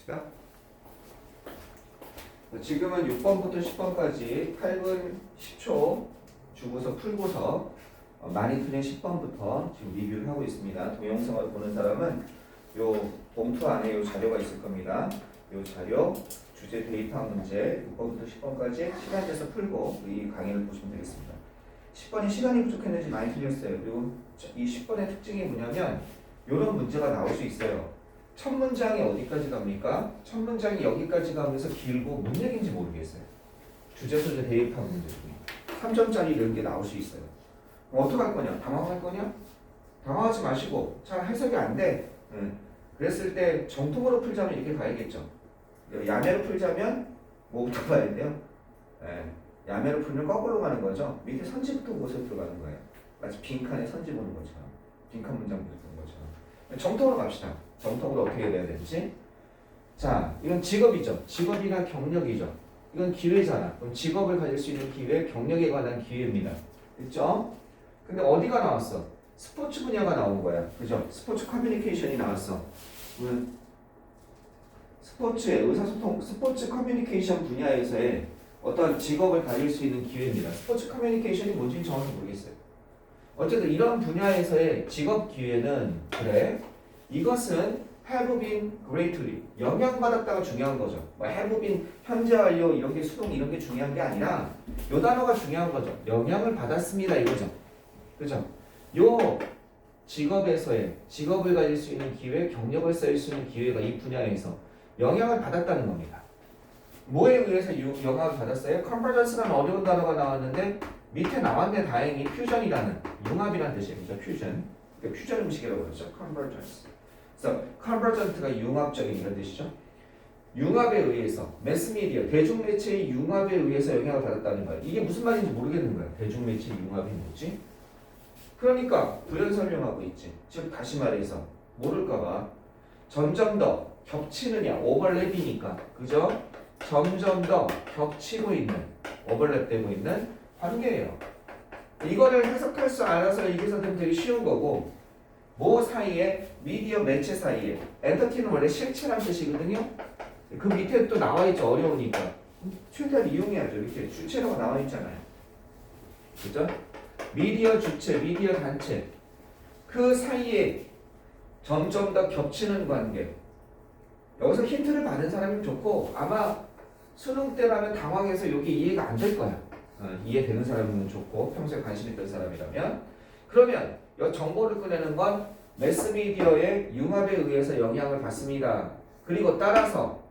봅시다. 지금은 6번부터 10번까지 8분 10초 주고서 풀고서 많이 틀린 10번부터 지금 리뷰를 하고 있습니다. 동영상을 보는 사람은 요 봉투 안에 요 자료가 있을 겁니다. 요 자료 주제 대입한 문제 6번부터 10번까지 시간 내서 풀고 이 강의를 보시면 되겠습니다. 10번이 시간이 부족했는지 많이 틀렸어요. 그리고 이 10번의 특징이 뭐냐면 이런 문제가 나올 수 있어요. 첫 문장이 어디까지 갑니까? 첫 문장이 여기까지 가면서 길고 뭔 얘기인지 모르겠어요. 주제 소재 대입한 문제 중에 3점짜리 이런 게 나올 수 있어요. 그럼 어떡할 거냐? 당황할 거냐? 당황하지 마시고 잘 해석이 안 돼. 그랬을 때 정통으로 풀자면 이렇게 가야겠죠. 야매로 풀자면 뭐부터 가야 돼요? 야매로 풀면 거꾸로 가는 거죠. 밑에 선지부터 곳에 들어가는 거예요. 마치 빈칸에 선지 보는 것처럼. 빈칸 문장부터 보는 것처럼. 정통으로 갑시다. 정통으로 어떻게 해야 되는지. 자, 이건 직업이죠. 직업이나 경력이죠. 이건 기회잖아. 그럼 직업을 가질 수 있는 기회, 경력에 관한 기회입니다. 됐죠? 근데 어디가 나왔어? 스포츠 분야가 나온 거야. 그죠? 스포츠 커뮤니케이션이 나왔어. 스포츠의 의사소통, 스포츠 커뮤니케이션 분야에서의 어떤 직업을 가질 수 있는 기회입니다. 스포츠 커뮤니케이션이 뭔지는 정확히 모르겠어요. 어쨌든 이런 분야에서의 직업 기회는 그래. 이것은 have been greatly 영향받았다가 중요한 거죠. 뭐 have been 현재 완료 이런 게 수동 이런 게 중요한 게 아니라 요 단어가 중요한 거죠. 영향을 받았습니다 이거죠. 그죠? 요 직업에서의 직업을 가질 수 있는 기회, 경력을 쌓을 수 있는 기회가 이 분야에서 영향을 받았다는 겁니다. 뭐에 의해서 영향을 받았어요? 컨버전스라는 어려운 단어가 나왔는데 밑에 나왔네. 다행히 퓨전이라는 융합이라는 뜻이에요. 그죠? 퓨전. 퓨전 음식이라고 그러죠. 컨버전스. 그래서 컨버전트가 융합적인 이런 뜻이죠. 융합에 의해서 매스미디어, 대중매체의 융합에 의해서 영향을 받았다는 거예요. 이게 무슨 말인지 모르겠는 거예요. 대중매체의 융합이 뭐지? 그러니까 부연 설명하고 있지. 즉 다시 말해서 모를까봐 점점 더 겹치느냐 오버랩이니까 그죠? 점점 더 겹치고 있는 오버랩되고 있는 관계예요. 이거를 해석할 줄 알아서 이게 선생님 되게 쉬운 거고 뭐 사이에 미디어 매체 사이에 엔터테인은 원래 실체란 뜻이거든요. 그 밑에 또 나와 있죠. 어려우니까 최대한 이용해야죠. 밑에 주체라고 나와 있잖아요. 그죠? 미디어 주체, 미디어 단체 그 사이에 점점 더 겹치는 관계. 여기서 힌트를 받은 사람이 좋고 아마 수능 때라면 당황해서 여기 이해가 안 될 거야. 이해되는 사람이면 좋고 평소에 관심 있던 사람이라면 그러면 이 정보를 꺼내는 건 매스미디어의 융합에 의해서 영향을 받습니다. 그리고 따라서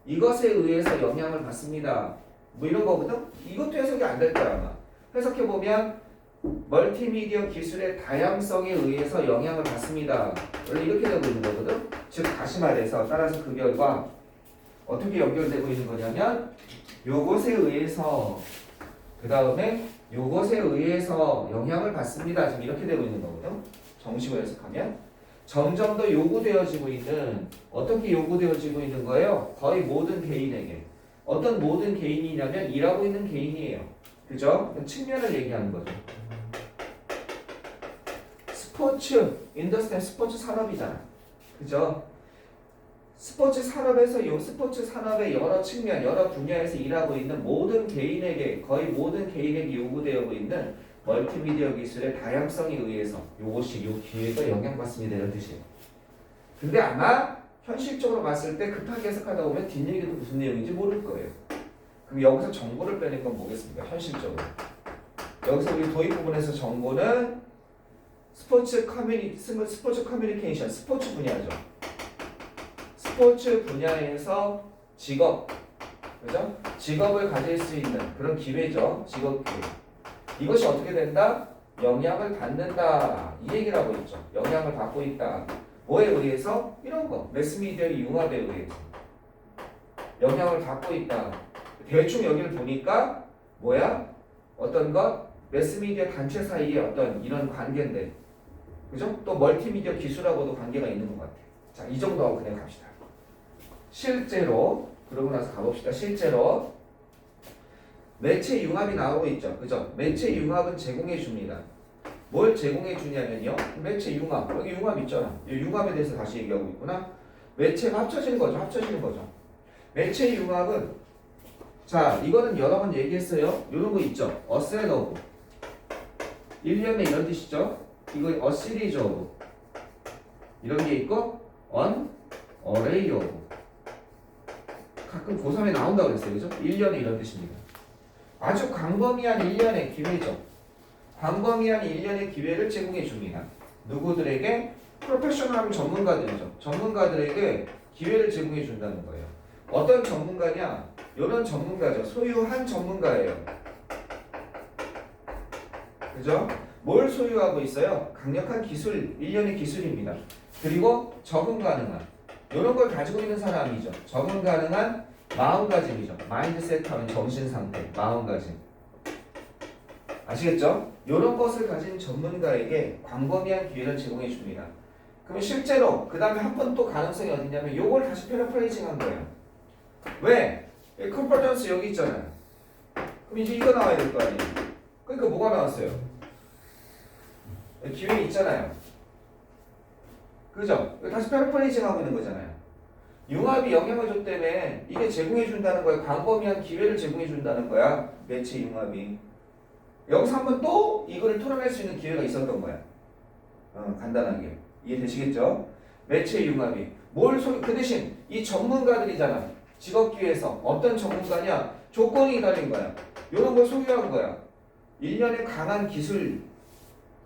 이것에 의해서 영향을 받습니다. 뭐 이런 거거든? 이것도 해석이 안 될 거야 아마. 해석해보면 멀티미디어 기술의 다양성에 의해서 영향을 받습니다. 원래 이렇게 되고 있는 거거든? 즉 다시 말해서 따라서 그 결과 어떻게 연결되고 있는 거냐면 요것에 의해서 그 다음에 요것에 의해서 영향을 받습니다. 지금 이렇게 되고 있는 거거든. 정식으로 해석하면 점점 더 요구되어지고 있는 어떻게 요구되어지고 있는 거예요? 거의 모든 개인에게 어떤 모든 개인이냐면 일하고 있는 개인이에요. 그죠? 측면을 얘기하는 거죠. 스포츠 인더스트리 스포츠 산업이잖아. 그죠? 스포츠 산업에서 요 스포츠 산업의 여러 측면, 여러 분야에서 일하고 있는 모든 개인에게 거의 모든 개인에게 요구되고 있는 멀티미디어 기술의 다양성에 의해서 요것이 요 기회가 영향받습니다 이런 뜻이에요. 근데 아마 현실적으로 봤을 때 급하게 해석하다 보면 뒷얘기도 무슨 내용인지 모를 거예요. 그럼 여기서 정보를 빼낸 건 뭐겠습니까? 현실적으로. 여기서 우리 도입 부분에서 정보는 스포츠 커뮤니케이션, 스포츠 분야죠. 스포츠 분야에서 직업, 그죠? 직업을 가질 수 있는 그런 기회죠. 직업 기회. 이것이 어떻게 된다? 영향을 받는다. 이 얘기를 하고 있죠. 영향을 받고 있다. 뭐에 의해서? 이런 거. 매스미디어의 융합에 의해서. 영향을 받고 있다. 대충 여기를 보니까 뭐야? 어떤 것? 매스미디어 단체 사이의 어떤 이런 관계인데. 그죠? 또 멀티미디어 기술하고도 관계가 있는 것 같아. 자, 이 정도 하고 그냥 갑시다. 실제로 그러고 나서 가봅시다. 실제로 매체 융합이 나오고 있죠. 그죠? 매체 융합은 제공해 줍니다. 뭘 제공해 주냐면요. 매체 융합. 여기 융합 있잖아. 이 융합에 대해서 다시 얘기하고 있구나. 매체가 합쳐지는 거죠. 합쳐지는 거죠. 매체 융합은 자 이거는 여러 번 얘기했어요. 이런 거 있죠. A set of 1년에 이런 뜻이죠. 이거 A series of 이런 게 있고 an array of 가끔 고3에 나온다고 그랬어요. 그죠? 1년에 이런 뜻입니다. 아주 광범위한 1년의 기회죠. 광범위한 1년의 기회를 제공해 줍니다. 누구들에게? 프로페셔널 전문가들이죠. 전문가들에게 기회를 제공해 준다는 거예요. 어떤 전문가냐? 이런 전문가죠. 소유한 전문가예요. 그죠? 뭘 소유하고 있어요? 강력한 기술, 1년의 기술입니다. 그리고 적응 가능한 이런 걸 가지고 있는 사람이죠. 적응 가능한 마음가짐이죠. 마인드셋 하면 정신상태, 마음가짐. 아시겠죠? 이런 것을 가진 전문가에게 광범위한 기회를 제공해 줍니다. 그럼 실제로 그 다음에 한 번 또 가능성이 어디냐면 요걸 다시 패러프레이징 한 거예요. 왜? 컨퍼런스 여기 있잖아요. 그럼 이제 이거 나와야 될 거 아니에요. 그러니까 뭐가 나왔어요? 기회 있잖아요. 그죠? 다시 패러프레이징 하고 있는 거잖아요. 융합이 영향을 줬다며 이게 제공해 준다는 거야. 광범위한 기회를 제공해 준다는 거야. 매체 융합이. 여기서 한번 또 이거를 털어낼 수 있는 기회가 있었던 거야. 간단하게. 이해되시겠죠? 매체 융합이. 그 대신 이 전문가들이잖아. 직업기회에서 어떤 전문가냐? 조건이 기다린 거야. 이런 걸 소유한 거야. 1년의 강한 기술,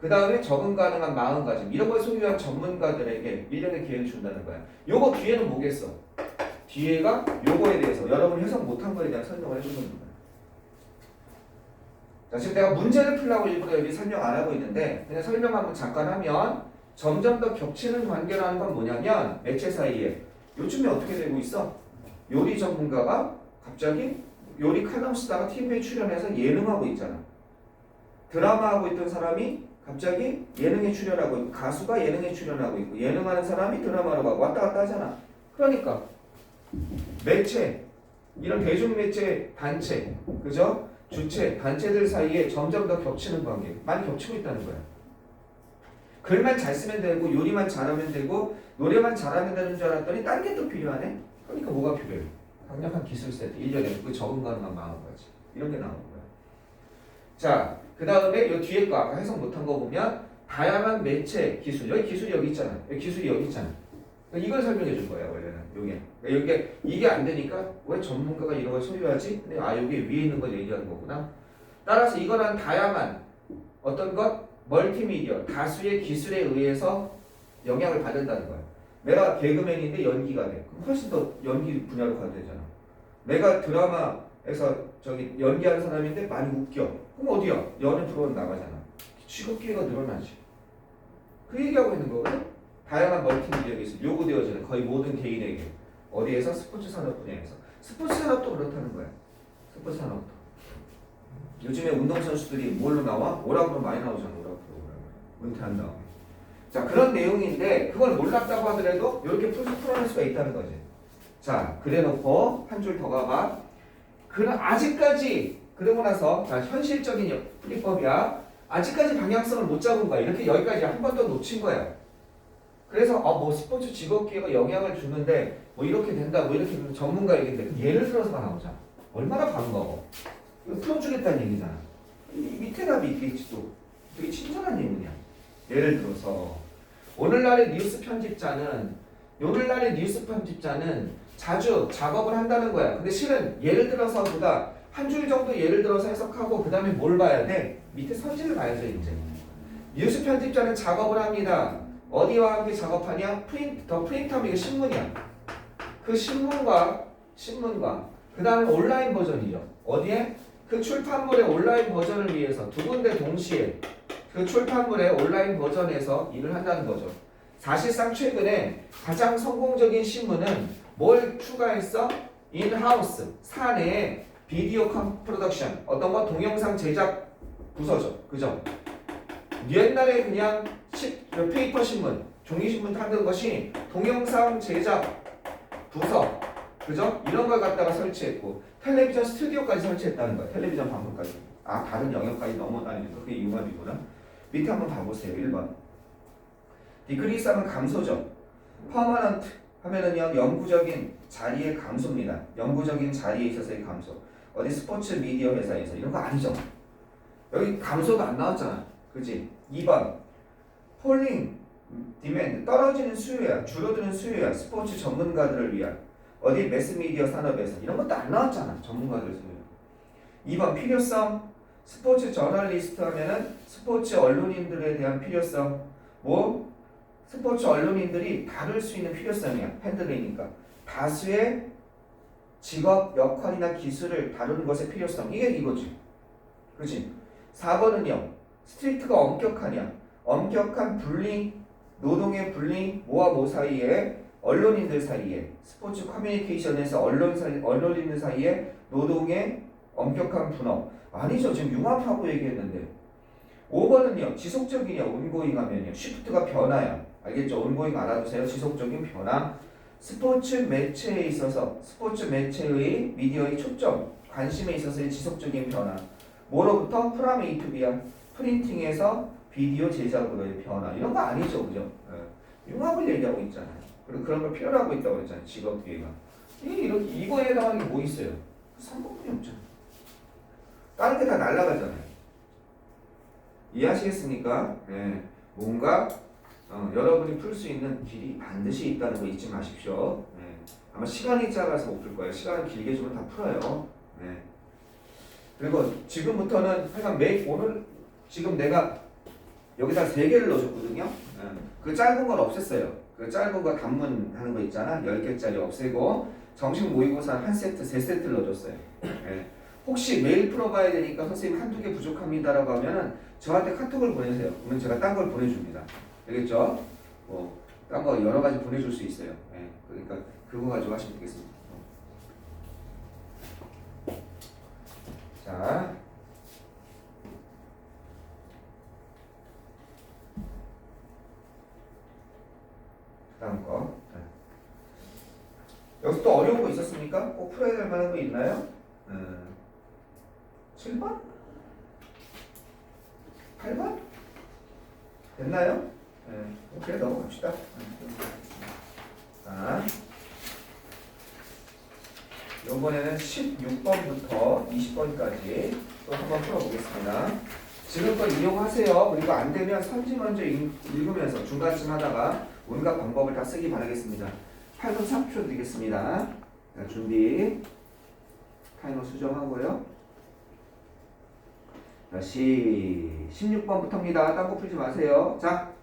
그 다음에 적응 가능한 마음가짐 이런 걸 소유한 전문가들에게 1년의 기회를 준다는 거야. 요거 뒤에는 뭐겠어? 뒤에가 요거에 대해서 여러분이 해석 못한 거에 대한 설명을 해주는 거야. 자, 지금 내가 문제를 풀라고 일부러 여기 설명 안 하고 있는데 그냥 설명 한번 잠깐 하면 점점 더 겹치는 관계라는 건 뭐냐면 매체 사이에 요즘에 어떻게 되고 있어? 요리 전문가가 갑자기 요리 칼럼 쓰다가 TV에 출연해서 예능하고 있잖아. 드라마 하고 있던 사람이 갑자기 예능에 출연하고 있고 가수가 예능에 출연하고 있고 예능하는 사람이 드라마로 가고 왔다 갔다 하잖아. 그러니까 매체 이런 대중매체 단체 그죠? 주체 단체들 사이에 점점 더 겹치는 관계 많이 겹치고 있다는 거야. 글만 잘 쓰면 되고 요리만 잘하면 되고 노래만 잘하면 되는 줄 알았더니 다른 게 또 필요하네. 그러니까 뭐가 필요해? 강력한 기술 세트 1년에 그 적응 가능한 마음가짐 이런 게 나오는 거야. 자, 그 다음에 이 뒤에 거 아까 해석 못한 거 보면 다양한 매체 기술 여기 기술이 여기 있잖아. 여기 기술이 여기 있잖아. 그러니까 이걸 설명해 줄 거야 원래는 요게. 그러니까 이게 안 되니까 왜 전문가가 이런 걸 소유하지? 근데 여기 위에 있는 걸 얘기하는 거구나. 따라서 이거는 다양한 어떤 것 멀티미디어 다수의 기술에 의해서 영향을 받는다는 거야. 내가 개그맨인데 연기가 돼. 그럼 훨씬 더 연기 분야로 가도 되잖아. 내가 드라마에서 저기 연기하는 사람인데 많이 웃겨. 그럼 어디야? 연예 프로그램 나가잖아. 취업 기회가 늘어나지. 그 얘기하고 있는 거거든. 다양한 멀티미디어가 있어. 요구되어지는 거의 모든 개인에게. 어디에서? 스포츠 산업 분야에서. 스포츠 산업도 그렇다는 거야. 스포츠 산업도. 요즘에 운동선수들이 뭘로 나와? 오락으로 많이 나오잖아. 오락 프로그램. 은퇴한 다음에. 자, 그런 내용인데 그걸 몰랐다고 하더라도 이렇게 풀어낼 수가 있다는 거지. 자, 그래놓고 한 줄 더 가봐. 아직까지 그러고 나서 자, 현실적인 풀이법이야. 아직까지 방향성을 못 잡은 거야. 이렇게 여기까지 한 번 더 놓친 거야. 그래서 뭐 스포츠 직업기회가 영향을 주는데 뭐 이렇게 된다, 뭐 이렇게 되면 전문가 얘기인데 예를 들어서가 나오잖아. 얼마나 반가워. 이거 풀어주겠다는 얘기잖아. 이 밑에 답이 있겠지 또. 되게 친절한 예문이야. 예를 들어서 오늘날의 뉴스 편집자는 자주 작업을 한다는 거야. 근데 실은 예를 들어서보다 한 줄 정도 예를 들어서 해석하고 그 다음에 뭘 봐야 돼? 밑에 선지를 봐야죠 이제. 뉴스 편집자는 작업을 합니다. 어디와 함께 작업하냐? 프린트하면 이게 신문이야. 그 신문과 그 다음에 온라인 버전이죠. 어디에? 그 출판물의 온라인 버전을 위해서 두 군데 동시에 그 출판물의 온라인 버전에서 일을 한다는 거죠. 사실상 최근에 가장 성공적인 신문은 뭘 추가했어? 인하우스, 사내에 비디오 프로덕션, 어떤 거 동영상 제작 부서죠. 그죠? 옛날에 그냥 페이퍼 신문, 종이 신문 타는 것이 동영상 제작 부서, 그죠? 이런 걸 갖다가 설치했고 텔레비전 스튜디오까지 설치했다는 거야. 텔레비전 방송까지. 다른 영역까지 넘어다니니까 그게 융합이구나. 밑에 한번 봐보세요. 1번. 디크리스 하면 감소죠. 퍼머넌트 하면은요 영구적인 자리의 감소입니다. 영구적인 자리에 있어서의 감소. 어디 스포츠 미디어 회사에서 이런 거 아니죠. 여기 감소가 안 나왔잖아. 그치? 2번 폴링 디맨드 떨어지는 수요야. 줄어드는 수요야. 스포츠 전문가들을 위한 어디 매스미디어 산업에서 이런 것도 안 나왔잖아. 전문가들 수요. 2번 필요성 스포츠 저널리스트 하면은 스포츠 언론인들에 대한 필요성 뭐 스포츠 언론인들이 다룰 수 있는 필요성이야. 팬들이니까 다수의 직업 역할이나 기술을 다루는 것의 필요성 이게 이거지. 그렇지? 4번은요 스트리트가 엄격하냐 엄격한 분리 노동의 분리 뭐와 뭐 사이에 언론인들 사이에 스포츠 커뮤니케이션에서 언론인들 사이에 노동의 엄격한 분업 아니죠. 지금 융합하고 얘기했는데 5번은요 지속적이냐 온고잉 하면요 쉬프트가 변화야. 알겠죠? 온고잉 알아두세요. 지속적인 변화 스포츠 매체에 있어서 스포츠 매체의 미디어의 초점 관심에 있어서의 지속적인 변화 뭐로부터 프람 A to B야 프린팅에서 비디오 제작으로의 변화 이런 거 아니죠. 그죠? 융합을 얘기하고 있잖아요. 그리고 그런 걸 필요로 하고 있다고 그랬잖아요. 직업 기회가 이렇게 이거에 해당하는 게 뭐 있어요? 3번뿐이 없잖아요. 다른 게 다 날아가잖아요. 이해하시겠습니까? 네. 뭔가 여러분이 풀 수 있는 길이 반드시 있다는 거 잊지 마십시오. 네. 아마 시간이 작아서 못 풀 거예요. 시간을 길게 주면 다 풀어요. 네. 그리고 지금부터는 하여간 오늘 지금 내가 여기다 3개를 넣어줬거든요. 네. 그 짧은 걸 없앴어요. 그 짧은 거 단문 하는 거 있잖아. 10개짜리 없애고 정식 모의고사 한 세트, 3세트를 넣어줬어요. 네. 혹시 메일 풀어봐야 되니까 선생님 한두 개 부족합니다라고 하면은 저한테 카톡을 보내세요. 그러면 제가 딴 걸 보내줍니다. 알겠죠? 딴 거 여러 가지 보내줄 수 있어요. 네. 그러니까 그거 가지고 하시면 되겠습니다. 자. 다음 거. 네. 여기서 또 어려운 거 있었습니까? 꼭 풀어야 될 만한 거 있나요? 7번? 8번? 됐나요? 네. 오케이, 넘어갑시다. 자, 이번에는 16번부터 20번까지 또 한번 풀어보겠습니다. 지금 거 이용하세요. 그리고 안 되면 선지 먼저 읽으면서 중간쯤 하다가 온갖 방법을 다 쓰기 바라겠습니다. 8분 3초 드리겠습니다. 자, 준비. 타이머 수정하고요. 자, 16번부터입니다. 딴 거 풀지 마세요. 자.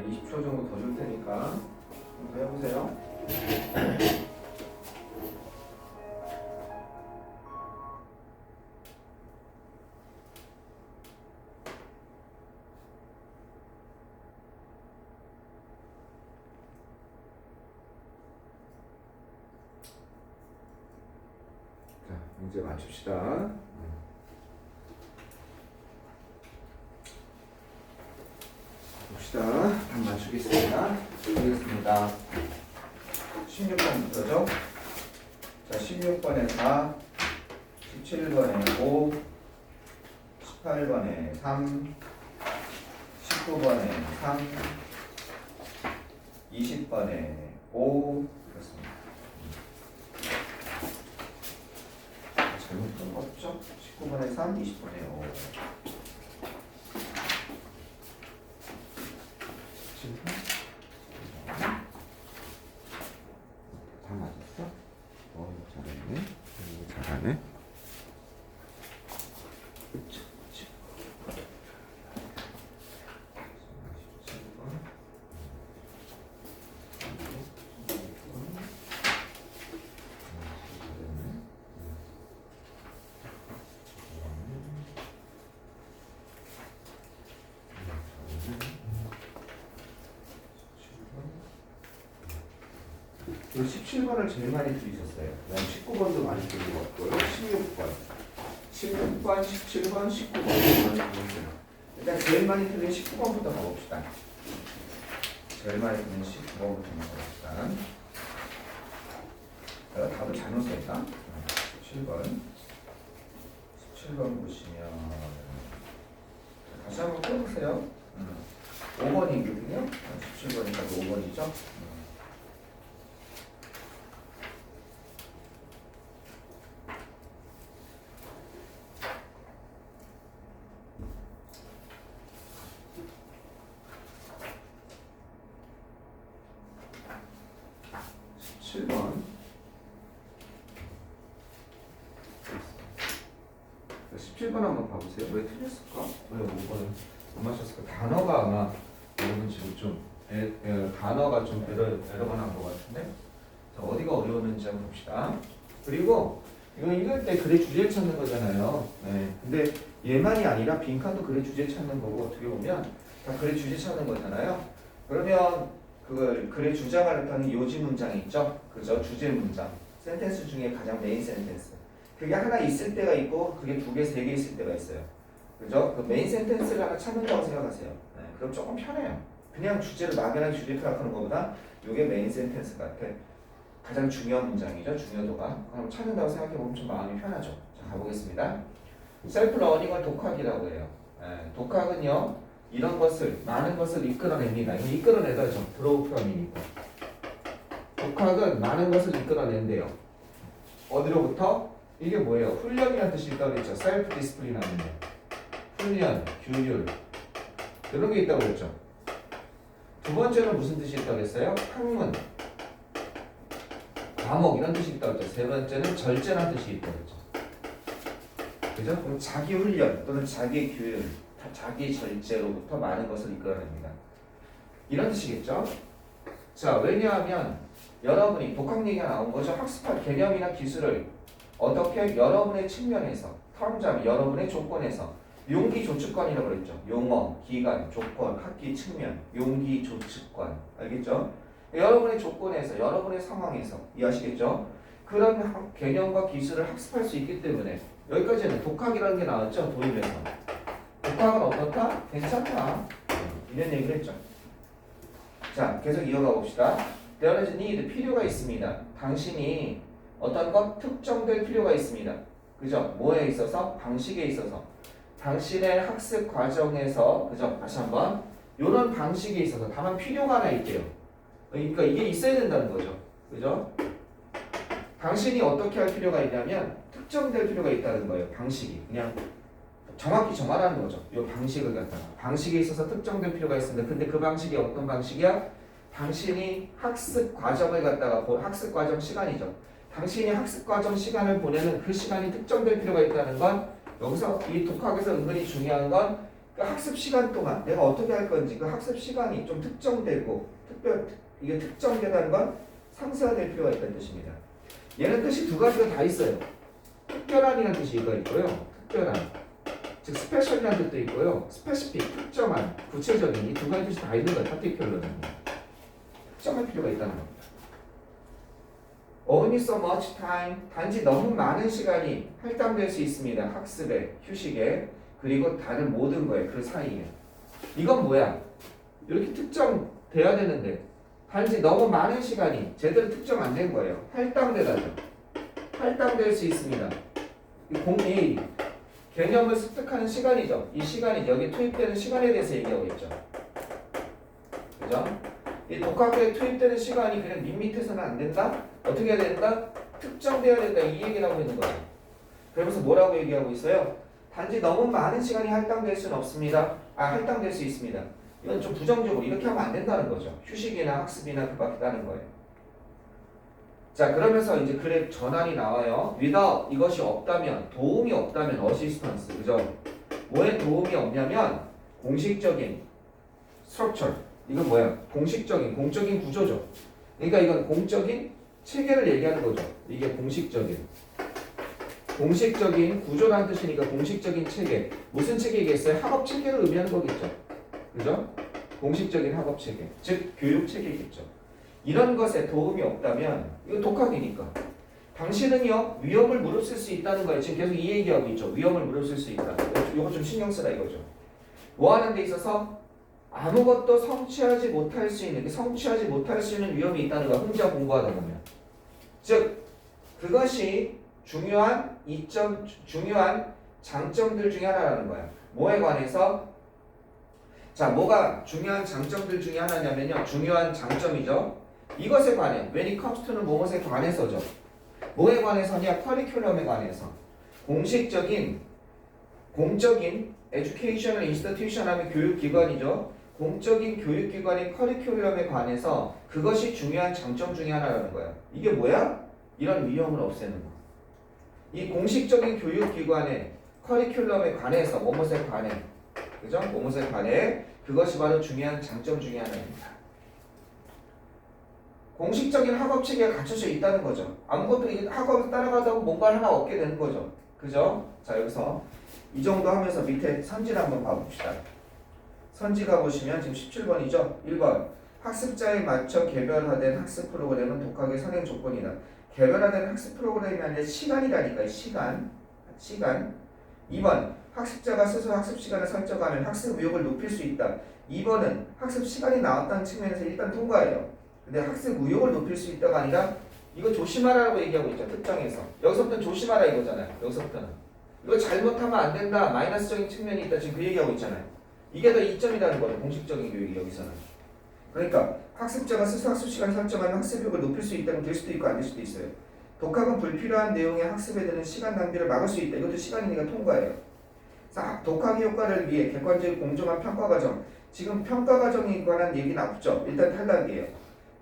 20초 정도 더 줄 테니까 더 해보세요. 자, 문제 맞춥시다. 봅시다. 답 맞추겠습니다. 보겠습니다. 16번부터죠. 자, 16번에 4, 17번에 5, 18번에 3, 19번에 3, 20번에 5 그렇습니다. 잘못 적었죠? 19번에 3, 20번에 5. 다 맞았어? 잘했네. 잘하네. 그쵸, 그쵸. 17번. 그리고 17번을 제일 많이 들으셨어요. 그다음 19번도 많이 들은 것 같고요. 16번, 17번, 19번 많이 들었어요. 일단 제일 많이 들린 19번부터 가봅시다. 제일 많이 들린 19번부터 가봅시다. 내가 답을 잘못 썼다. 17번, 17번 보시면 다시 한번 펴보세요. 5번이거든요. 17번이니까 5번이죠. 17번. 17번 한번 봐보세요. 왜 틀렸을까? 왜 5번을 못 맞췄을까? 단어가 아마 여러분 지금 좀 단어가 좀 에러가 난 것 같은데. 자, 어디가 어려웠는지 한번 봅시다. 그리고 이거 읽을 때 글의 주제를 찾는 거잖아요. 네. 근데 얘만이 아니라 빈칸도 글의 주제 찾는 거고 어떻게 보면 다 글의 주제 찾는 거잖아요. 그러면 그걸 글의 주장을 나타내는 요지 문장이 있죠. 그죠? 주제 문장. 센텐스 중에 가장 메인 센텐스. 그게 하나 있을 때가 있고 그게 두 개, 세 개 있을 때가 있어요. 그죠? 그 메인 센텐스를 하나 찾는다고 생각하세요. 네. 그럼 조금 편해요. 그냥 주제를 막연하게 주제 파악하는 것보다 이게 메인 센텐스 같아. 가장 중요한 문장이죠. 중요도가. 그럼 찾는다고 생각해보면 좀 마음이 편하죠. 자, 가보겠습니다. 셀프 러닝을 독학이라고 해요. 네. 독학은요. 이런 것을, 많은 것을 이끌어냅니다. 이끌어내다죠. 드로우 프롬이니까. 독학은 많은 것을 이끌어낸대요. 어디로부터? 이게 뭐예요? 훈련이라는 뜻이 있다고 그랬죠. 셀프 디스플린 하는데. 훈련, 규율. 이런 게 있다고 그랬죠. 두 번째는 무슨 뜻이 있다고 그랬어요? 학문, 과목 이런 뜻이 있다고 그랬죠. 세 번째는 절제라는 뜻이 있다고 그랬죠. 그죠? 그럼 자기 훈련 또는 자기 규율, 자기 절제로부터 많은 것을 이끌어냅니다. 이런 뜻이겠죠? 자, 왜냐하면 여러분이 독학 얘기가 나온 거죠. 학습할 개념이나 기술을 어떻게 여러분의 측면에서, 텀잡 여러분의 조건에서 용기 조측관이라고 그랬죠. 용어, 기간, 조건, 학기 측면, 용기 조측관. 알겠죠? 여러분의 조건에서, 여러분의 상황에서 이해하시겠죠? 그런 개념과 기술을 학습할 수 있기 때문에 여기까지는 독학이라는 게 나왔죠. 도입에서. 독학은 어떻다? 괜찮다. 이런 얘기를 했죠. 자, 계속 이어가 봅시다. There is need, 필요가 있습니다. 당신이 어떤 것 특정될 필요가 있습니다. 그죠? 뭐에 있어서? 방식에 있어서. 당신의 학습 과정에서, 그죠? 다시 한번. 이런 방식에 있어서 다만 필요가 하나 있대요. 그러니까 이게 있어야 된다는 거죠. 그죠? 당신이 어떻게 할 필요가 있냐면 특정될 필요가 있다는 거예요. 방식이. 그냥 정확히 정하라는 거죠. 이 방식을 갖다가. 방식에 있어서 특정될 필요가 있습니다. 근데 그 방식이 어떤 방식이야? 당신이 학습 과정을 갖다가 학습 과정 시간이죠. 당신이 학습 과정 시간을 보내는 그 시간이 특정될 필요가 있다는 건 여기서 이 독학에서 은근히 중요한 건 그 학습 시간 동안 내가 어떻게 할 건지 그 학습 시간이 좀 특정되고 이게 특정되다는 건 상세화될 필요가 있다는 뜻입니다. 얘는 뜻이 두 가지가 다 있어요. 특별한이라는 뜻이 이거 있고요. 특별한, 즉 스페셜이라는 뜻도 있고요. 스페시픽, 특정한, 구체적인 이 두 가지 뜻이 다 있는 거예요. 파티큘러는 특정할 필요가 있다는 겁니다. Only so much time, 단지 너무 많은 시간이 할당될 수 있습니다. 학습에, 휴식에, 그리고 다른 모든 거에 그 사이에. 이건 뭐야? 이렇게 특정돼야 되는데 단지 너무 많은 시간이 제대로 특정 안 된 거예요. 할당되다죠. 할당될 수 있습니다. 이 개념을 습득하는 시간이죠. 이 시간이 여기 투입되는 시간에 대해서 얘기하고 있죠. 그죠? 이 독학에 투입되는 시간이 그냥 밋밋해서는 안 된다? 어떻게 해야 된다? 특정되어야 된다. 이 얘기를 하고 있는 거예요. 그러면서 뭐라고 얘기하고 있어요? 단지 너무 많은 시간이 할당될 수는 없습니다. 할당될 수 있습니다. 이건 좀 부정적으로 이렇게 하면 안 된다는 거죠. 휴식이나 학습이나 그 밖에 다른 거예요. 자, 그러면서 이제 글에 전환이 나와요. without 이것이 없다면, 도움이 없다면 assistance, 그죠? 뭐에 도움이 없냐면 공식적인 structure, 이건 뭐야? 공식적인, 공적인 구조죠. 그러니까 이건 공적인 체계를 얘기하는 거죠. 이게 공식적인 구조라는 뜻이니까 공식적인 체계. 무슨 체계이겠어요? 학업 체계를 의미하는 거겠죠. 그죠? 공식적인 학업 체계, 즉 교육 체계겠죠. 이런 것에 도움이 없다면 이거 독학이니까 당신은요 위험을 무릅쓸 수 있다는 거예요. 지금 계속 이 얘기하고 있죠. 위험을 무릅쓸 수 있다. 이거 좀 신경 쓰라 이거죠. 뭐 하는 데 있어서 아무것도 성취하지 못할 수 있는 위험이 있다는 거야. 혼자 공부하다 보면. 즉 그것이 중요한 장점들 중에 하나라는 거야. 뭐에 관해서? 자, 뭐가 중요한 장점들 중에 하나냐면요. 중요한 장점이죠. 이것에 관해, when it comes to는 무엇에 관해서죠. 뭐에 관해서냐? 커리큘럼에 관해서. 공적인 educational institution 하면 교육기관이죠. 공적인 교육기관의 커리큘럼에 관해서 그것이 중요한 장점 중에 하나라는 거야. 이게 뭐야? 이런 위험을 없애는 거. 이 공식적인 교육기관의 커리큘럼에 관해서 무엇에 관해, 그죠? 무엇에 관해 그것이 바로 중요한 장점 중에 하나입니다. 공식적인 학업 체계가 갖춰져 있다는 거죠. 아무것도 학업을 따라가다 보면 뭔가 하나 얻게 되는 거죠. 그죠? 자, 여기서 이 정도 하면서 밑에 선지를 한번 봐봅시다. 선지 가보시면 지금 17번이죠. 1번 학습자에 맞춰 개별화된 학습 프로그램은 독학의 선행 조건이다. 개별화된 학습 프로그램이 아니라 시간이라니까요. 시간. 2번 학습자가 스스로 학습 시간을 설정하면 학습 의욕을 높일 수 있다. 2번은 학습 시간이 나왔다는 측면에서 일단 통과해요. 근데 학습 의욕을 높일 수 있다가 아니라 이거 조심하라고 얘기하고 있죠. 특정에서. 여기서부터는 조심하라 이거잖아요. 여기서부터는. 이거 잘못하면 안 된다. 마이너스적인 측면이 있다. 지금 그 얘기하고 있잖아요. 이게 더 이점이라는 거죠. 공식적인 교육이 여기서는. 그러니까 학습자가 스스로 학습 시간을 설정하면 학습 의욕을 높일 수 있다면 될 수도 있고 안 될 수도 있어요. 독학은 불필요한 내용의 학습에 드는 시간 낭비를 막을 수 있다. 이것도 시간이니까 통과해요. 독학의 효과를 위해 객관적이고 공정한 평가 과정. 지금 평가 과정에 관한 얘기는 없죠. 일단 탈락이에요.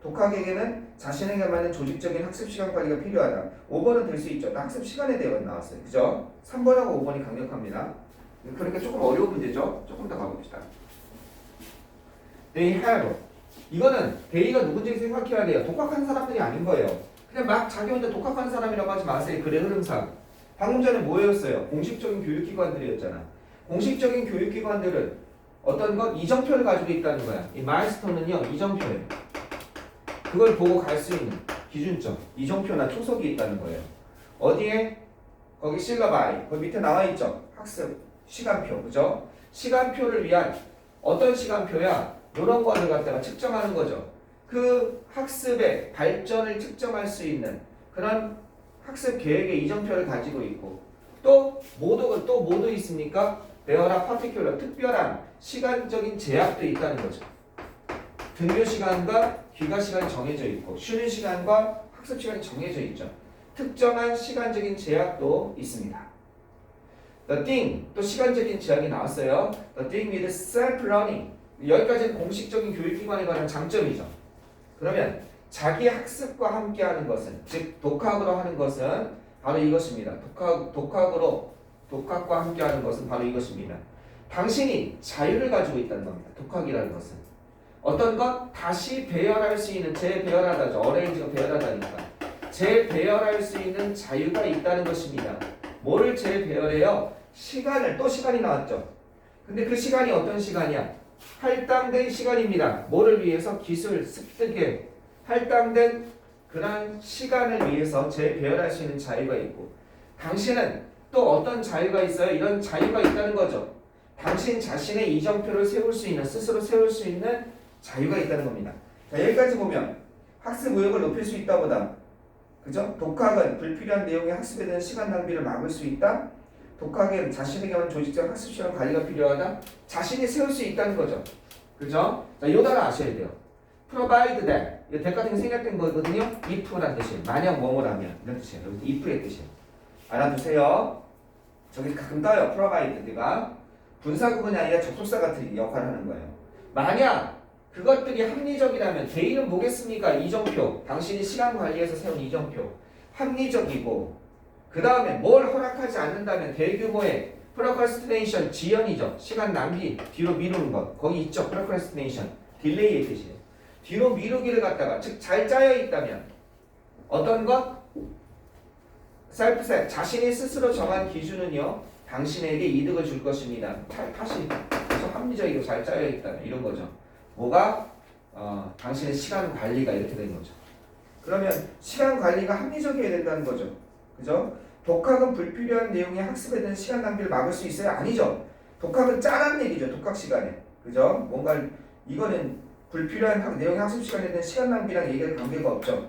독학에게는 자신에게 맞는 조직적인 학습 시간 관리가 필요하다. 5번은 될 수 있죠. 학습 시간에 대해 나왔어요. 그죠? 3번하고 5번이 강력합니다. 그러니까 조금 어려운 문제죠. 조금 더 가봅시다. They have. 이거는 they가 누군지 생각해야 돼요. 독학하는 사람들이 아닌 거예요. 그냥 막 자기 혼자 독학하는 사람이라고 하지 마세요. 글의 흐름상. 방금 전에 뭐였어요? 공식적인 교육기관들이었잖아. 공식적인 교육기관들은 어떤 것? 이정표를 가지고 있다는 거야. 이 마일스톤은요. 이정표예요. 그걸 보고 갈 수 있는 기준점. 이정표나 초석이 있다는 거예요. 어디에? 거기 실러바이. 거기 밑에 나와 있죠. 학습 시간표. 그죠? 시간표를 위한 어떤 시간표야? 이런 거를 갖다가 측정하는 거죠. 그 학습의 발전을 측정할 수 있는 그런 학습 계획의 이정표를 가지고 있고 또 뭐도 있습니까? There are particular 특별한 시간적인 제약도 있다는 거죠. 등교 시간과 귀가 시간이 정해져 있고 쉬는 시간과 학습 시간이 정해져 있죠. 특정한 시간적인 제약도 있습니다. The thing 또 시간적인 제약이 나왔어요. The thing with self-learning 여기까지는 공식적인 교육기관에 관한 장점이죠. 그러면 자기 학습과 함께하는 것은 즉 독학으로 하는 것은 바로 이것입니다. 독학과 함께하는 것은 바로 이것입니다. 당신이 자유를 가지고 있다는 겁니다. 독학이라는 것은 어떤 것 다시 배열할 수 있는 재배열하다죠. 어레인지가 배열하다니까 재배열할 수 있는 자유가 있다는 것입니다. 뭐를 재배열해요? 시간을 또 시간이 나왔죠. 근데 그 시간이 어떤 시간이야? 할당된 시간입니다. 뭐를 위해서? 기술 습득에 할당된 그런 시간을 위해서 재배열할 수 있는 자유가 있고 당신은 또 어떤 자유가 있어요? 이런 자유가 있다는 거죠. 당신 자신의 이정표를 세울 수 있는 스스로 세울 수 있는 자유가 있다는 겁니다. 자, 여기까지 보면 학습 의욕을 높일 수 있다 보다 그죠? 독학은 불필요한 내용의 학습에 대한 시간 낭비를 막을 수 있다. 독학은 자신에게만 조직적 학습 시간 관리가 필요하다. 자신이 세울 수 있다는 거죠. 그죠? 자, 요 단어 아셔야 돼요. provide that. 이거 대 같은 게 생략된 거거든요. if란 뜻이에요. 만약 뭐뭐라면 이런 뜻이에요. 여기서 if의 뜻이에요. 알아두세요. 저기 가끔 떠요. provide가 분사구문이 아니라 접속사 같은 역할을 하는 거예요. 만약 그것들이 합리적이라면 개인은 뭐겠습니까? 이정표. 당신이 시간 관리에서 세운 이정표. 합리적이고 그 다음에 뭘 허락하지 않는다면 대규모의 프로커스티네이션 지연이죠. 시간 낭비, 뒤로 미루는 것. 거기 있죠. 프로커스티네이션. 딜레이의 뜻이에요. 뒤로 미루기를 갖다가 즉 잘 짜여 있다면 어떤 것? 셀프셋. 자신이 스스로 정한 기준은요. 당신에게 이득을 줄 것입니다. 다시 계속 합리적이고 잘 짜여 있다면 이런 거죠. 뭐가? 당신의 시간 관리가 이렇게 되는 거죠. 그러면 시간 관리가 합리적이어야 된다는 거죠. 그죠? 독학은 불필요한 내용의 학습에 대한 시간 낭비를 막을 수 있어요? 아니죠. 독학은 짜란 얘기죠. 독학 시간에. 그죠? 뭔가 이거는 불필요한 내용의 학습 시간에 대한 시간 낭비랑 얘기할 관계가 없죠.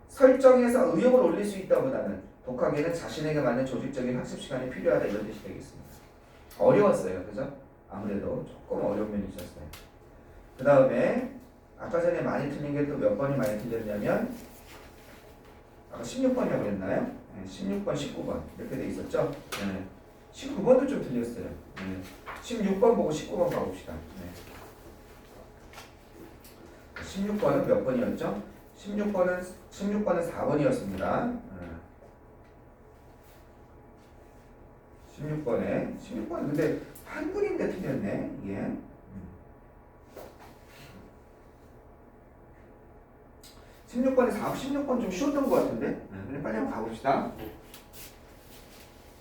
설정해서 의욕을 올릴 수 있다보다는 독학에는 자신에게 맞는 조직적인 학습 시간이 필요하다 이런 뜻이 되겠습니다. 어려웠어요. 그죠? 아무래도 조금 어려운 면이 있었어요. 그 다음에 아까 전에 많이 틀린 게 또 몇 번이 많이 틀렸냐면 아까 16번이라고 그랬나요? 네, 16번, 19번 이렇게 돼 있었죠? 네. 19번도 좀 틀렸어요. 네. 16번 보고 19번 가봅시다. 네. 16번은 몇 번이었죠? 16번은 4번이었습니다. 16번은 근데 한글인데 틀렸네 이게. 16번 좀 쉬웠던 것 같은데? 그냥 빨리 한번 가봅시다.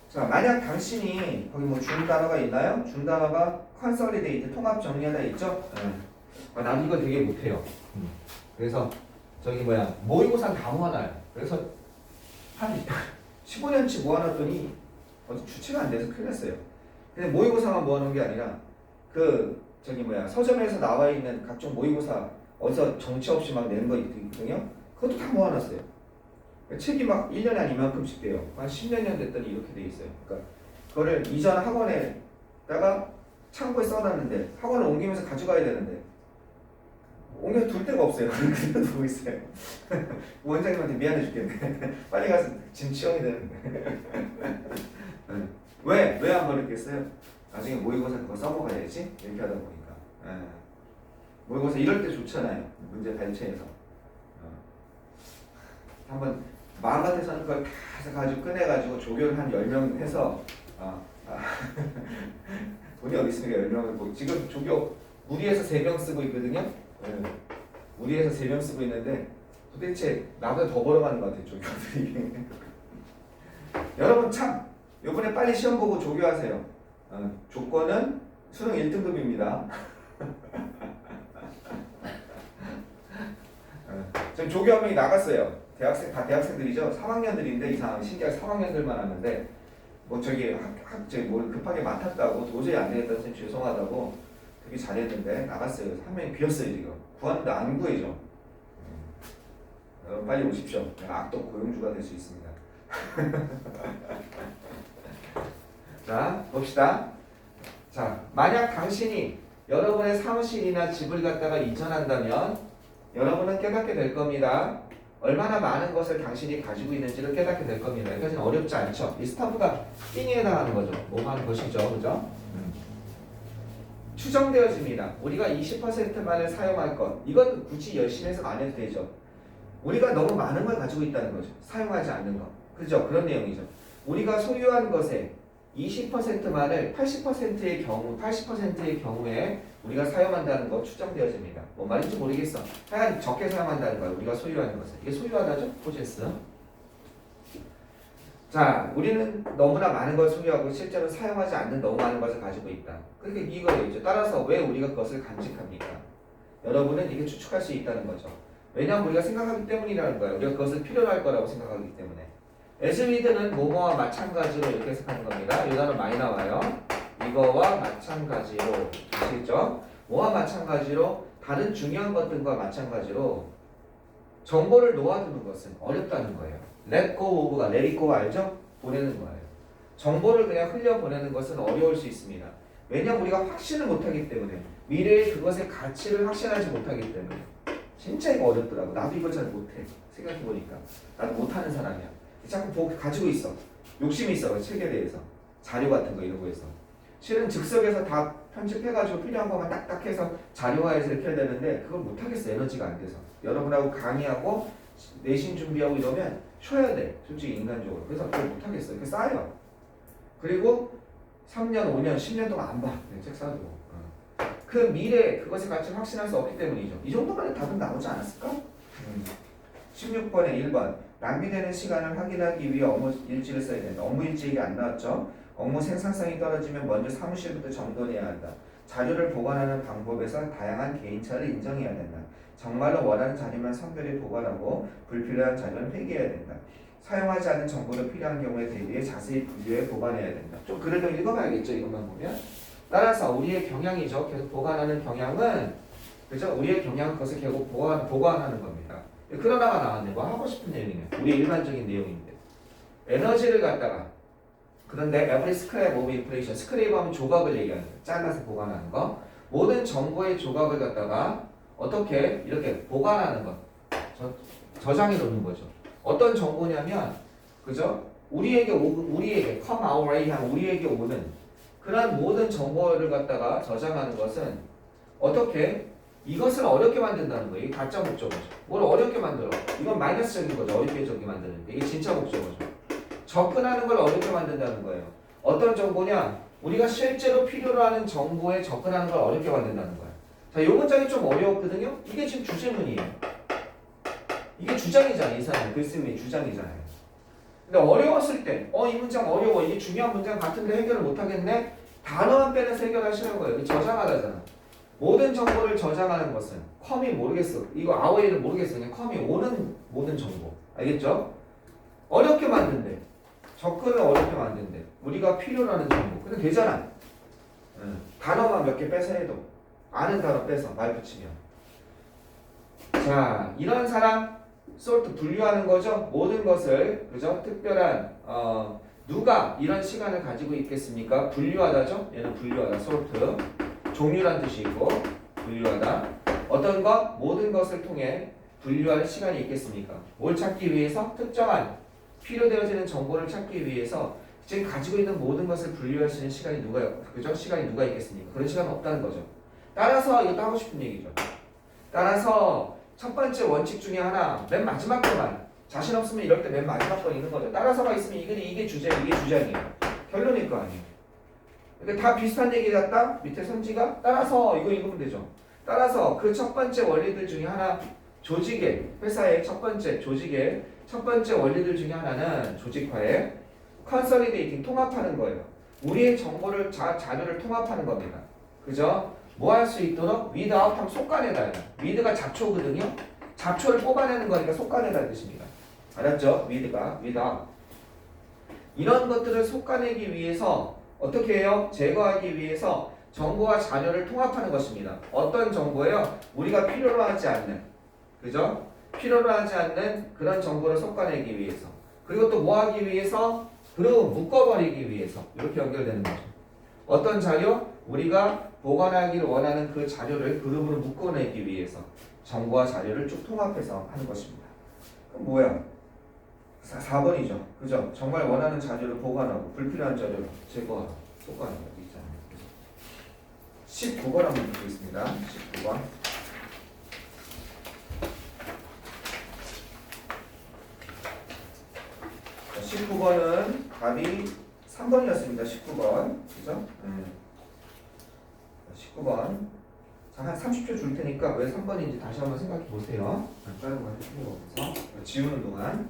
자, 만약 당신이 거기 뭐 준 단어가 있나요? 준 단어가 컨설리데이트 통합 정리하다 있죠? 나도 이거 되게 못해요. 그래서 저기 모의고사 다 모아놔요. 그래서 한 15년치 모아놨더니 어디 주체가 안 돼서 큰일 났어요. 근데 모의고사만 모아놓은 게 아니라 서점에서 나와 있는 각종 모의고사 어디서 정치 없이 막 내는 거 있거든요. 그것도 다 모아놨어요. 책이 막 1년에 한 이만큼씩 돼요. 한 10몇 년 됐더니 이렇게 돼 있어요. 그러니까 그거를 이전 학원에다가 창고에 써놨는데 학원을 옮기면서 가져가야 되는데 옮겨 둘 데가 없어요. 그래서 두고 있어요. 원장님한테 미안해 죽겠네. 빨리 가서 짐 치워야 되는데. 왜 안 버렸겠어요? 나중에 모의고사 그거 써먹어야지. 이렇게 하다 보니까. 모의고사 이럴 때 좋잖아요. 문제 발췌해서. 한번 마음 같아서는 그걸 다 가지고 꺼내가지고 조교를 한 10명 해서 돈이 어디 있습니까? 10명을 뭐 지금 조교 무리해서 3명 쓰고 있거든요. 무리해서 3명 쓰고 있는데 도대체 나보다 더 벌어가는 것 같아요. 조교들이. 여러분 참 이번에 빨리 시험 보고 조교하세요. 조건은 수능 1등급입니다. 지금 조교 한 명이 나갔어요. 다 대학생들이죠. 3학년들인데 이상하게 신기하게 3학년들만 왔는데 뭘 급하게 맡았다고 도저히 안 되겠다 선생님 죄송하다고 되게 잘했는데 나갔어요. 한 명이 비었어요 지금. 구하는데 안 구해져. 여러분 빨리 오십시오. 악덕 고용주가 될 수 있습니다. 자 봅시다. 자 만약 당신이 여러분의 사무실이나 집을 갖다가 이전한다면 여러분은 깨닫게 될 겁니다. 얼마나 많은 것을 당신이 가지고 있는지를 깨닫게 될 겁니다. 여기까지는 어렵지 않죠. 이 스타프가 띵에 해당하는 거죠. 뭐가 하는 것이죠. 그죠? 추정되어집니다. 우리가 20%만을 사용할 것. 이건 굳이 열심히 해서 안 해도 되죠. 우리가 너무 많은 걸 가지고 있다는 거죠. 사용하지 않는 것. 그죠? 그런 내용이죠. 우리가 소유한 것에 20%만을 80%의 경우에 우리가 사용한다는 거 추정되어집니다. 뭔 말인지 모르겠어. 하여간 적게 사용한다는 거야. 우리가 소유하는 것은. 이게 소유하다죠? 포제스. 자, 우리는 너무나 많은 걸 소유하고 실제로 사용하지 않는 너무 많은 것을 가지고 있다. 그러니까 이거예요. 따라서 왜 우리가 그것을 간직합니까? 여러분은 이게 추측할 수 있다는 거죠. 왜냐하면 우리가 생각하기 때문이라는 거예요. 우리가 그것을 필요로 할 거라고 생각하기 때문에. as with는 뭐뭐와 마찬가지로 이렇게 해석하는 겁니다. 이 단어 많이 나와요. 이거와 마찬가지로. 아시겠죠? 뭐와 마찬가지로 다른 중요한 것들과 마찬가지로 정보를 놓아두는 것은 어렵다는 거예요. let go of가 let it go 알죠? 보내는 거예요. 정보를 그냥 흘려보내는 것은 어려울 수 있습니다. 왜냐하면 우리가 확신을 못하기 때문에 미래의 그것의 가치를 확신하지 못하기 때문에 진짜 이거 어렵더라고. 나도 이걸 잘 못해. 생각해보니까 나도 못하는 사람이야. 자꾸 가지고 있어. 욕심이 있어. 책에 대해서 자료 같은 거 이런 거에서 실은 즉석에서 다 편집해가지고 필요한 것만 딱딱 해서 자료화해서 이렇게 해야 되는데 그걸 못하겠어. 에너지가 안 돼서. 여러분하고 강의하고 내신 준비하고 이러면 쉬어야 돼. 솔직히 인간적으로. 그래서 그걸 못하겠어. 이렇게 쌓여. 그리고 3년, 5년, 10년 동안 안 봐. 책 사두고. 그 미래 그것의 가치를 확신할 수 없기 때문이죠. 이 정도만 답은 나오지 않았을까? 16번에 1번 낭비되는 시간을 확인하기 위해 업무 일지를 써야 된다. 업무 일지 얘기 안 나왔죠? 업무 생산성이 떨어지면 먼저 사무실부터 정돈해야 한다. 자료를 보관하는 방법에서 다양한 개인차를 인정해야 된다. 정말로 원하는 자료만 선별해 보관하고 불필요한 자료는 폐기해야 된다. 사용하지 않는 정보를 필요한 경우에 대비해 자세히 분류해 보관해야 된다. 좀 그래도 읽어봐야겠죠. 이것만 보면. 따라서 우리의 경향이죠. 계속 보관하는 경향은 그죠? 우리의 경향은 그것을 계속 보관하는 겁니다. 그러다가 나왔네. 뭐 하고 싶은 내용이네. 우리의 일반적인 내용인데. 에너지를 갖다가 그런데 every scrap of information, 스크레이브 하면 조각을 얘기하는 거예요. 잘라서 보관하는 거. 모든 정보의 조각을 갖다가 어떻게 이렇게 보관하는 것. 저장해 놓는 거죠. 어떤 정보냐면 그죠? 우리에게 come our way 한 우리에게 오는 그런 모든 정보를 갖다가 저장하는 것은 어떻게 이것을 어렵게 만든다는 거예요. 이게 가짜 목적어죠. 뭘 어렵게 만들어? 이건 마이너스적인 거죠. 어렵게 적게 만드는 게. 이게 진짜 목적어죠. 접근하는 걸 어렵게 만든다는 거예요. 어떤 정보냐? 우리가 실제로 필요로 하는 정보에 접근하는 걸 어렵게 만든다는 거예요. 자, 이 문장이 좀 어려웠거든요. 이게 지금 주제문이에요. 이게 주장이잖아요. 이 사람의 글쓰기의 주장이잖아요. 근데 어려웠을 때, 이 문장 어려워. 이게 중요한 문장 같은데 해결을 못하겠네? 단어만 빼내서 해결하시는 거예요. 저장하다잖아. 모든 정보를 저장하는 것은 컴이 모르겠어. 이거 아웨이를 모르겠어. 그냥 컴이 오는 모든 정보. 알겠죠? 어렵게 만든대. 접근을 어렵게 만든대. 우리가 필요로 하는 정보. 근데 되잖아. 단어만 몇 개 빼서 해도. 아는 단어 빼서 말 붙이면. 자, 이런 사람 sort 분류하는 거죠. 모든 것을 그죠? 특별한 누가 이런 시간을 가지고 있겠습니까? 분류하다죠. 얘는 분류하다. sort 종류란 뜻이 있고 분류하다. 어떤 것 모든 것을 통해 분류할 시간이 있겠습니까? 뭘 찾기 위해서 특정한 필요되어지는 정보를 찾기 위해서 지금 가지고 있는 모든 것을 분류할 수 있는 시간이 누가 있겠습니까? 그런 시간은 없다는 거죠. 따라서 이것도 하고 싶은 얘기죠. 따라서 첫 번째 원칙 중에 하나 맨 마지막 거만 자신 없으면 이럴 때 맨 마지막 거 있는 거죠. 따라서가 있으면 이게 주장이에요. 결론일 거 아니에요. 그러니까 다 비슷한 얘기 같다. 밑에 선지가 따라서 이거 읽으면 되죠. 따라서 그 첫 번째 원리들 중에 하나 조직의 회사의 첫 번째 원리들 중에 하나는 조직화의 컨solidating 통합하는 거예요. 우리의 정보를 자료를 통합하는 겁니다. 그죠? 뭐 할 수 있도록 without 하면 속간에다요. with가 잡초거든요. 잡초를 뽑아내는 거니까 속간에다 뜻입니다. 알았죠? without. 이런 것들을 속가내기 위해서 어떻게 해요? 제거하기 위해서 정보와 자료를 통합하는 것입니다. 어떤 정보예요? 우리가 필요로 하지 않는, 그죠? 필요로 하지 않는 그런 정보를 속가내기 위해서. 그리고 또 뭐 하기 위해서? 그룹 묶어버리기 위해서. 이렇게 연결되는 거죠. 어떤 자료? 우리가 보관하기를 원하는 그 자료를 그룹으로 묶어내기 위해서 정보와 자료를 쭉 통합해서 하는 것입니다. 그럼 뭐야? 4번이죠. 그죠? 정말 원하는 자료를 보관하고 불필요한 자료를 제거하고 속가는 거 있잖아요. 19번 한번 보겠습니다. 19번. 19번은 답이 3번이었습니다. 19번. 그죠? 19번. 자, 한 30초 줄 테니까 왜 3번인지 다시 한번 생각해 보세요. 다른 거 할 필요가 없어서. 지우는 동안.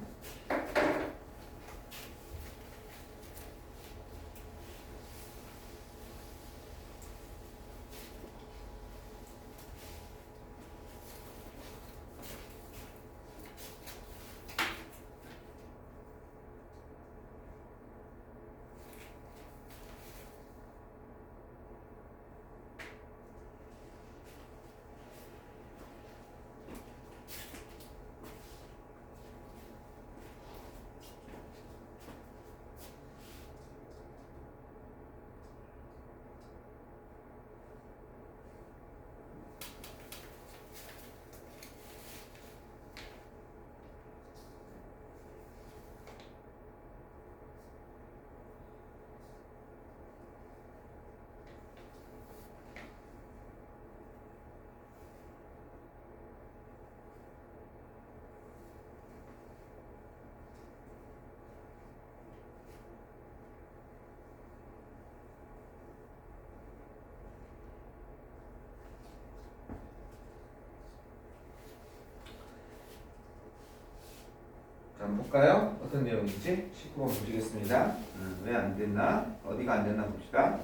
자, 한번 볼까요? 어떤 내용인지 19번 보시겠습니다. 왜 안 됐나? 어디가 안 됐나 봅시다.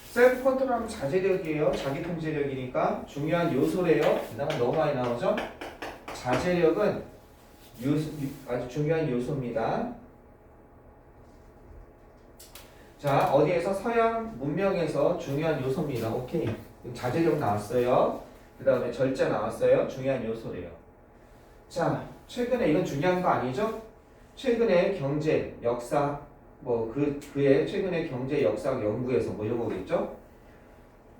셀프 컨트롤하면 자제력이에요. 자기 통제력이니까 중요한 요소래요. 그다음에 너무 많이 나오죠? 자제력은 아주 중요한 요소입니다. 자, 어디에서 서양 문명에서 중요한 요소입니다. 오케이. 자제력 나왔어요. 그 다음에 절제 나왔어요. 중요한 요소래요. 자, 최근에 이건 중요한 거 아니죠? 최근에 경제, 역사, 그의 최근에 경제, 역사 연구에서 뭐 이런 거겠죠?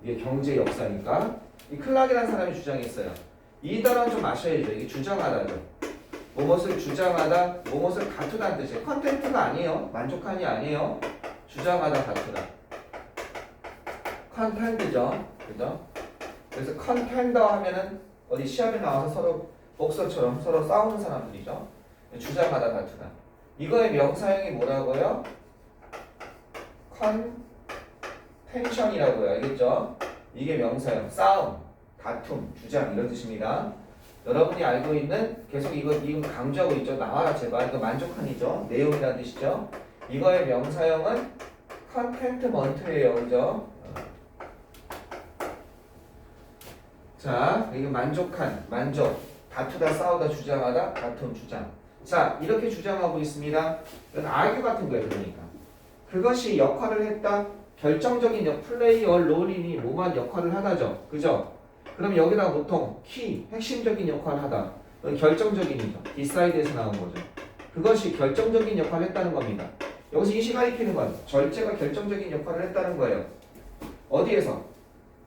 이게 경제 역사니까. 이 클락이라는 사람이 주장했어요. 이 단어는 좀 아셔야죠. 이게 주장하다죠. 무엇을 주장하다, 무엇을 다투다는 뜻이에요. 컨텐트가 아니에요. 만족한이 아니에요. 주장하다, 다투다. 컨텐트죠. 그죠? 그래서 컨텐더 하면은 어디 시합에 나와서 서로 복서처럼 서로 싸우는 사람들이죠. 주장하다, 다투다. 이거의 명사형이 뭐라고요? 컨텐션이라고요. 알겠죠? 이게 명사형. 싸움, 다툼, 주장 이런 뜻입니다. 여러분이 알고 있는 계속 이거 강조하고 있죠. 나와라 제발. 이거 만족한이죠. 내용이라는 뜻이죠. 이거의 명사형은 컨텐트먼트예요. 그죠? 자, 이게 만족한, 만족, 다투다, 싸우다, 주장하다, 다툼, 주장. 자, 이렇게 주장하고 있습니다. 이건 argue 같은 거예요. 그러니까 그것이 역할을 했다. 결정적인 플레이어 롤이니 뭐만 역할을 하다죠. 그죠? 그럼 여기다 보통 키, 핵심적인 역할을 하다. 이건 결정적인이죠. decide에서 나온 거죠. 그것이 결정적인 역할을 했다는 겁니다. 여기서 이시 가리키는 건 절제가 결정적인 역할을 했다는 거예요. 어디에서?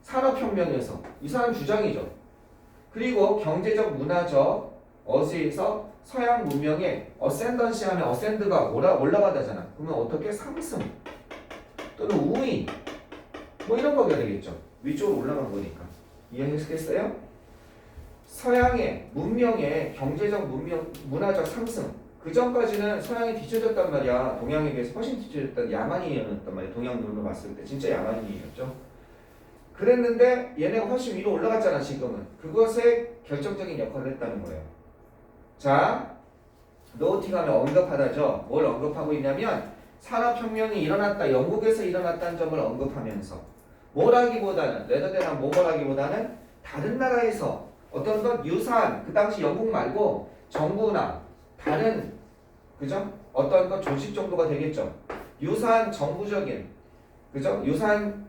산업혁명에서. 이 사람 주장이죠. 그리고 경제적, 문화적, 어디에서 서양 문명의 어센던시 하면 어센드가 올라가다잖아. 그러면 어떻게? 상승 또는 우위 뭐 이런 거가 되겠죠. 위쪽으로 올라간 거니까. 이해했겠어요? 서양의 문명의 경제적 문명, 문화적 상승. 그 전까지는 서양이 뒤쳐졌단 말이야. 동양에 비해서 훨씬 뒤쳐졌단 야만인이었단 말이야. 동양 눈으로 봤을 때 진짜 야만인이었죠. 그랬는데 얘네가 훨씬 위로 올라갔잖아. 지금은. 그것에 결정적인 역할을 했다는 거예요. 자, 노팅하면 언급하다죠. 뭘 언급하고 있냐면 산업혁명이 일어났다. 영국에서 일어났다는 점을 언급하면서 뭐라기보다는 레더대나 뭐라기보다는 다른 나라에서 어떤 것 유사한 그 당시 영국 말고 정부나 다른 그죠? 어떤 것 조직 정도가 되겠죠. 유사한 정부적인 그죠? 유사한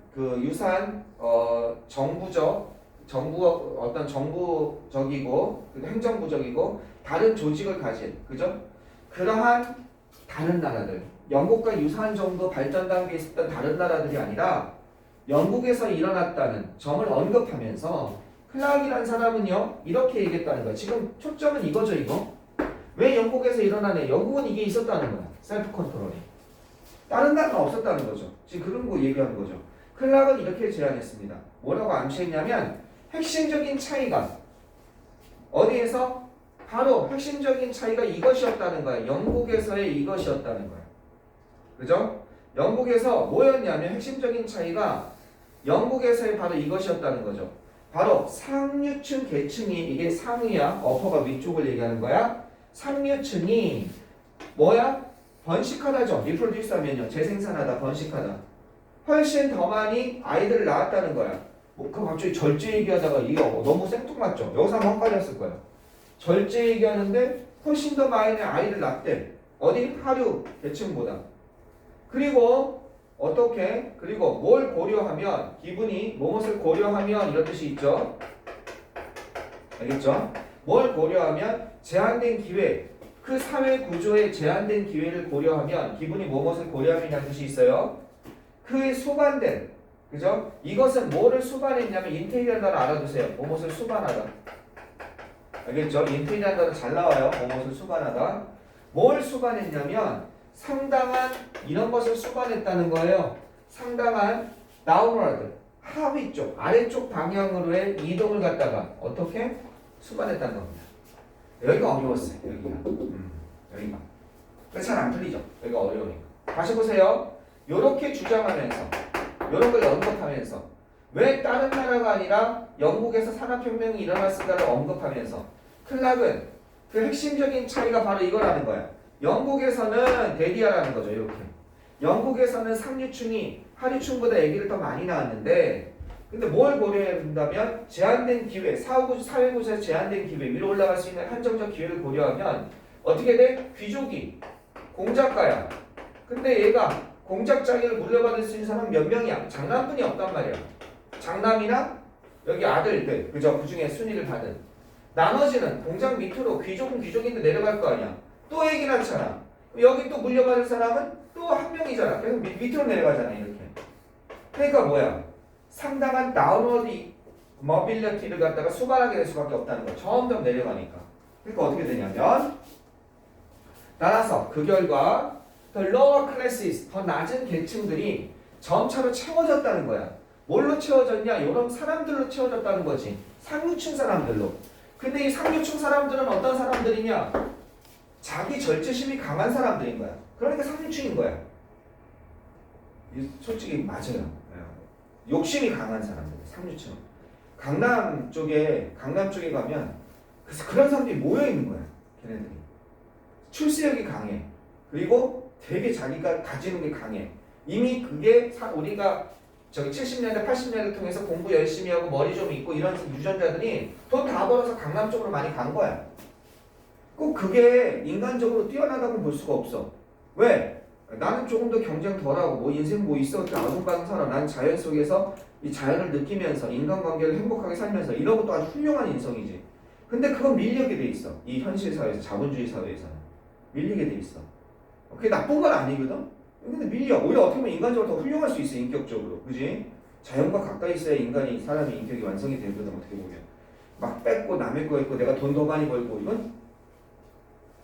정부 어떤 정부적이고 행정부적이고 다른 조직을 가진 그죠? 그러한 다른 나라들 영국과 유사한 정도 발전 단계에 있었던 다른 나라들이 아니라 영국에서 일어났다는 점을 언급하면서 클락이라는 사람은요 이렇게 얘기했다는 거예요. 지금 초점은 이거죠. 이거 왜 영국에서 일어나네? 영국은 이게 있었다는 거야. 셀프 컨트롤이 다른 나라는 없었다는 거죠. 지금 그런 거 얘기하는 거죠. 클락은 이렇게 제안했습니다. 뭐라고 암시했냐면 핵심적인 차이가 어디에서? 바로 핵심적인 차이가 이것이었다는 거예요. 영국에서의 이것이었다는 거예요. 그죠? 영국에서 뭐였냐면 핵심적인 차이가 영국에서의 바로 이것이었다는 거죠. 바로 상류층 계층이 이게 상위야. 어퍼가 위쪽을 얘기하는 거야. 상류층이 뭐야? 번식하다죠. 리프로듀스 하면요. 재생산하다, 번식하다. 훨씬 더 많이 아이들을 낳았다는 거야. 뭐, 그 갑자기 절제 얘기하다가 이거 너무 생뚱맞죠? 여기서 한번 헷갈렸을 거야. 절제 얘기하는데 훨씬 더 많이 아이를 낳대. 어디? 하류 계층보다. 그리고 어떻게? 그리고 뭘 고려하면 기분이 무엇을 고려하면 이런 뜻이 있죠. 알겠죠? 뭘 고려하면 제한된 기회. 그 사회 구조의 제한된 기회를 고려하면 기분이 무엇을 고려하느냐는 뜻이 있어요. 그에 수반된 그죠? 이것은 뭐를 수반했냐면 인테리어라는 단어 알아두세요. 무엇을 수반하다. 알겠죠? 인테리어라는 단어 잘 나와요. 무엇을 수반하다. 뭘 수반했냐면 상당한 이런 것을 수반했다는 거예요. 상당한 다운워드 하위 쪽, 아래쪽 방향으로의 이동을 갖다가 어떻게 수반했다는 겁니다. 여기가 어려웠어요. 여기가. 잘 안 풀리죠. 여기가 어려우니까. 다시 보세요. 요렇게 주장하면서 이런 걸 언급하면서 왜 다른 나라가 아니라 영국에서 산업혁명이 일어났을까를 언급하면서 클락은 그 핵심적인 차이가 바로 이거라는 거야. 영국에서는 대디아라는 거죠. 이렇게. 영국에서는 상류층이 하류층보다 아기를 더 많이 낳았는데 근데 뭘 고려해야 된다면 제한된 기회, 사회구조에서 제한된 기회, 위로 올라갈 수 있는 한정적 기회를 고려하면 어떻게 돼? 귀족이 공작가야. 근데 얘가 공작 자격을 물려받을 수 있는 사람 몇 명이야? 장남분이 없단 말이야. 장남이나 여기 아들들, 그죠? 그 중에 순위를 받은. 나머지는 공작 밑으로 귀족은 귀족인데 내려갈 거 아니야. 또 애기 낳잖아. 여기 또 물려받을 사람은 또 한 명이잖아. 그래서 밑으로 내려가잖아. 이렇게. 그러니까 뭐야? 상당한 다운워드 모빌리티를 갖다가 수반하게 될 수밖에 없다는 거야. 점점 내려가니까. 그러니까 어떻게 되냐면 따라서 그 결과 the lower classes, 더 낮은 계층들이 점차로 채워졌다는 거야. 뭘로 채워졌냐? 이런 사람들로 채워졌다는 거지. 상류층 사람들로. 근데 이 상류층 사람들은 어떤 사람들이냐? 자기 절제심이 강한 사람들인 거야. 그러니까 상류층인 거야. 솔직히 맞아요. 욕심이 강한 사람들, 상류층. 강남 쪽에 가면 그런 사람들이 모여 있는 거야. 걔네들이. 출세력이 강해. 그리고 되게 자기가 가지는 게 강해. 이미 그게 우리가 저기 70년대, 80년대 통해서 공부 열심히 하고 머리 좀 있고 이런 유전자들이 돈 다 벌어서 강남 쪽으로 많이 간 거야. 꼭 그게 인간적으로 뛰어나다고 볼 수가 없어. 왜? 나는 조금 더 경쟁 덜하고 뭐 인생 뭐 있어 이렇게 아웅바웅 살아. 난 자연 속에서 이 자연을 느끼면서 인간관계를 행복하게 살면서 이런 것도 아주 훌륭한 인성이지. 근데 그건 밀리게 돼 있어. 이 현실 사회에서, 자본주의 사회에서는 밀리게 돼 있어. 그게 나쁜 건 아니거든. 근데 밀려. 오히려 어떻게 보면 인간적으로 더 훌륭할 수 있어. 인격적으로. 그지? 자연과 가까이 있어야 사람의 인격이 완성이 되거든. 어떻게 보면 막 뺏고 남의 거 있고 내가 돈 더 많이 벌고 이건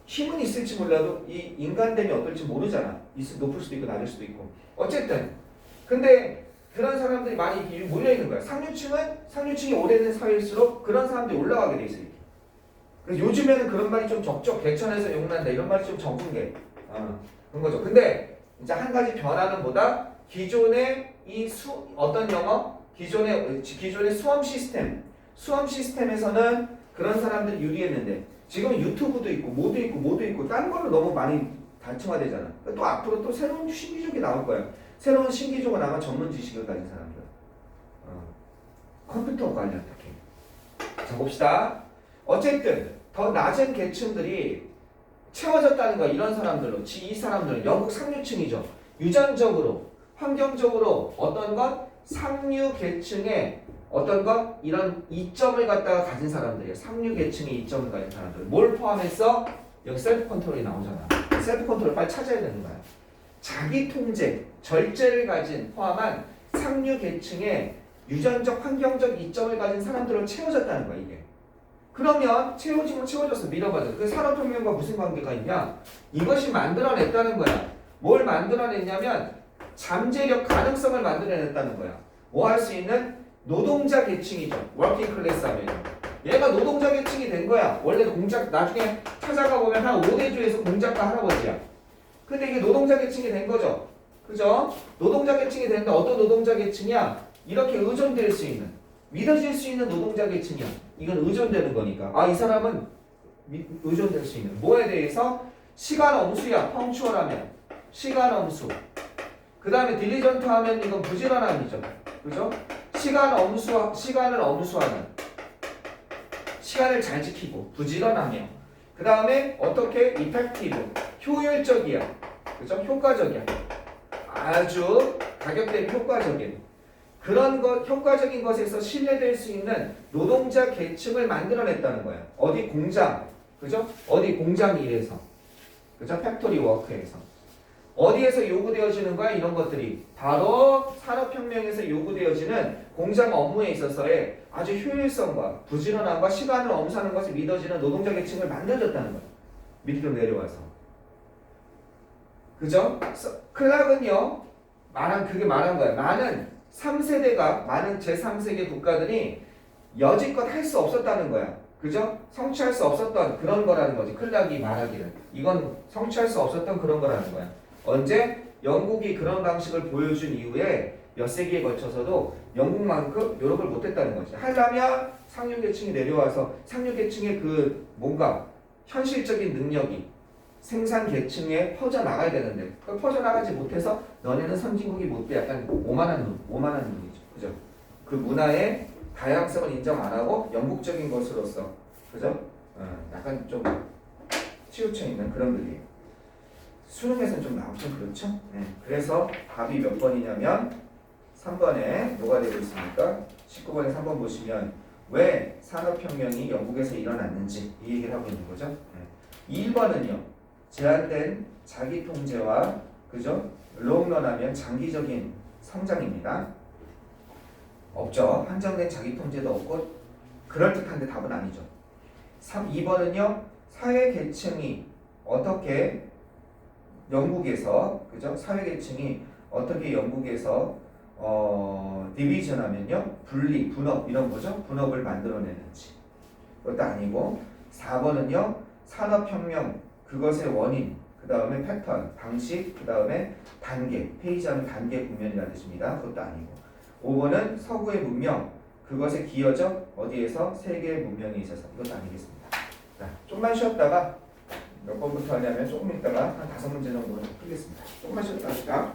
힘은 있을지 몰라도 이 인간됨이 어떨지 모르잖아. 높을 수도 있고 낮을 수도 있고. 어쨌든 근데 그런 사람들이 많이 몰려있는 거야. 상류층이 오래된 사회일수록 그런 사람들이 올라가게 돼 있어. 그래서 요즘에는 그런 말이 좀 적죠. 개천에서 용난다 이런 말이 좀 적은 게 그런 거죠. 근데 이제 한 가지 변화는 뭐다? 기존의 어떤 영어? 기존의 수험 시스템에서는 그런 사람들이 유리했는데 지금 유튜브도 있고 뭐도 있고 다른 걸로 너무 많이 단층화되잖아. 또 앞으로 또 새로운 신기족이 나올 거야. 새로운 신기족은 아마 전문 지식을 가진 사람들. 컴퓨터 관련 특히. 자 봅시다. 어쨌든 더 낮은 계층들이 채워졌다는 거야. 이런 사람들로. 이 사람들은 영국 상류층이죠. 유전적으로, 환경적으로 어떤 것? 상류 계층의 어떤 것? 이런 이점을 갖다가 가진 사람들이에요. 상류 계층의 이점을 가진 사람들. 뭘 포함했어? 여기 셀프 컨트롤이 나오잖아. 셀프 컨트롤 빨리 찾아야 되는 거야. 자기 통제, 절제를 포함한 상류 계층의 유전적, 환경적 이점을 가진 사람들로 채워졌다는 거야, 이게. 그러면 채워졌어. 밀어봐줘. 그 산업혁명과 무슨 관계가 있냐? 이것이 만들어냈다는 거야. 뭘 만들어냈냐면 잠재력, 가능성을 만들어냈다는 거야. 뭐 할 수 있는? 노동자 계층이죠. 워킹 클래스 하면. 얘가 노동자 계층이 된 거야. 원래 나중에 찾아가 보면 한 5대주에서 공작가 할아버지야. 근데 이게 노동자 계층이 된 거죠. 그죠? 노동자 계층이 되는데 어떤 노동자 계층이야? 이렇게 의존될 수 있는, 믿어질 수 있는 노동자 계층이야. 이건 의존되는 거니까. 아, 이 사람은 의존될 수 있는 뭐에 대해서? 시간 엄수야. 펑추얼하면 시간 엄수. 그 다음에 딜리전트 하면 이건 부지런함이죠. 그죠? 시간을 엄수하는, 시간을 잘 지키고 부지런하며, 그 다음에 어떻게? 이펙티브, 효율적이야. 그죠? 효과적이야. 아주 가격 대비 효과적인 그런 것, 효과적인 것에서 신뢰될 수 있는 노동자 계층을 만들어냈다는 거야. 어디? 공장. 그죠? 어디? 공장 일에서. 그죠? 팩토리 워크에서. 어디에서 요구되어지는 거야? 이런 것들이 바로 산업혁명에서 요구되어지는 공장 업무에 있어서의 아주 효율성과 부지런함과 시간을 엄수하는 것을 믿어지는 노동자 계층을 만들어줬다는 거야. 밑으로 내려와서. 그죠? 클락은요, 그게 말한 거야. 많은 3세대가, 많은 제3세계 국가들이 여지껏 할 수 없었다는 거야. 그죠? 성취할 수 없었던 그런 거라는 거지. 클락이 말하기를. 이건 성취할 수 없었던 그런 거라는 거야. 언제? 영국이 그런 방식을 보여준 이후에 몇 세기에 걸쳐서도 영국만큼 노력을 못했다는 거지. 하려면 상류계층이 내려와서 상류계층의 그 뭔가 현실적인 능력이 생산계층에 퍼져나가야 되는데 그 퍼져나가지 못해서 너네는 선진국이 못 돼. 약간 오만한 눈이죠. 그죠? 그 문화의 다양성을 인정 안 하고 영국적인 것으로서, 그죠? 약간 좀 치우쳐 있는 그런 글이에요. 수능에서는 좀 나오죠. 그렇죠? 네. 그래서 답이 몇 번이냐면 3번에 뭐가 되고 있습니까? 19번에 3번 보시면 왜 산업혁명이 영국에서 일어났는지 이 얘기를 하고 있는 거죠. 네. 1번은요. 제한된 자기통제와, 그죠? 롱런하면 장기적인 성장입니다. 없죠. 한정된 자기통제도 없고 그럴듯한데 답은 아니죠. 2번은요. 사회계층이 어떻게 영국에서, 그죠? 사회계층이 어떻게 영국에서 디비전 하면요. 분리, 분업 이런 거죠. 분업을 만들어내는지. 그것도 아니고 4번은요. 산업혁명 그것의 원인, 그 다음에 패턴, 방식, 그 다음에 단계, 페이지하면 단계 국면이라는 뜻입니다. 그것도 아니고 5번은 서구의 문명, 그것의 기여적 어디에서 세계의 문명에 있어서 이것도 아니겠습니다. 자, 좀만 쉬었다가 몇 번부터 하냐면 조금 있다가 한 5문제 정도는 풀겠습니다. 조금만 쉬었다 합시다.